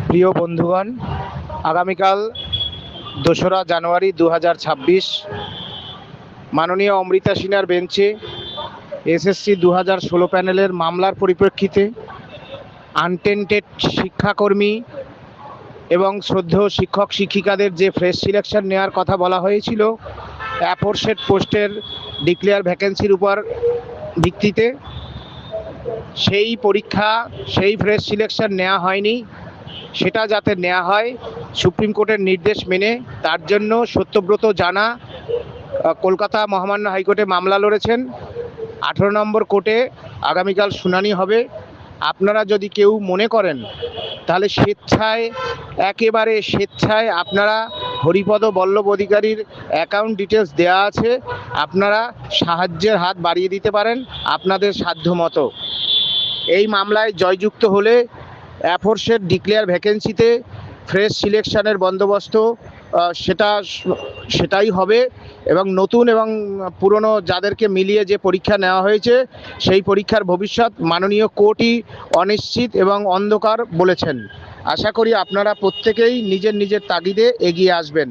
প্রিয় বন্ধুগণ, আগামীকাল ২রা জানুয়ারি ২০২৬ মাননীয় অমৃতা সিনহার বেঞ্চে এসএসসি ২০১৬ প্যানেলের মামলার পরিপ্রেক্ষিতে আনটেন্টেড শিক্ষাকর্মী এবং শ্রদ্ধেয় শিক্ষক শিক্ষিকাদের যে ফ্রেশ সিলেকশন নেওয়ার কথা বলা হয়েছিল অ্যাফোরসেড পোস্টের ডিক্লেয়ার ভ্যাকেন্সির উপর ভিত্তিতে, সেই পরীক্ষা সেই ফ্রেশ সিলেকশন নেওয়া হয়নি। সেটা যাতে নেওয়া হয় সুপ্রিম কোর্টের নির্দেশ মেনে, তার জন্য সত্যব্রত জানা কলকাতা মহামান্য হাইকোর্টে মামলা লড়েছেন। 18 নম্বর কোর্টে আগামীকাল শুনানি হবে। আপনারা যদি কেউ মনে করেন তাহলে একেবারে স্বেচ্ছায় আপনারা হরিপদ বল্লভ অধিকারীর অ্যাকাউন্ট ডিটেলস দেওয়া আছে, আপনারা সাহায্যের হাত বাড়িয়ে দিতে পারেন আপনাদের সাধ্যমতো। এই মামলায় জয়যুক্ত হলে অ্যাফোরসেড ডিক্লেয়ার ভ্যাকেন্সিতে ফ্রেশ সিলেকশনের বন্দোবস্ত সেটাই হবে এবং নতুন এবং পুরনো যাদেরকে মিলিয়ে যে পরীক্ষা নেওয়া হয়েছে সেই পরীক্ষার ভবিষ্যৎ মাননীয় কোর্টই অনিশ্চিত এবং অন্ধকার বলেছেন। আশা করি আপনারা প্রত্যেকেই নিজের নিজের তাগিদে এগিয়ে আসবেন।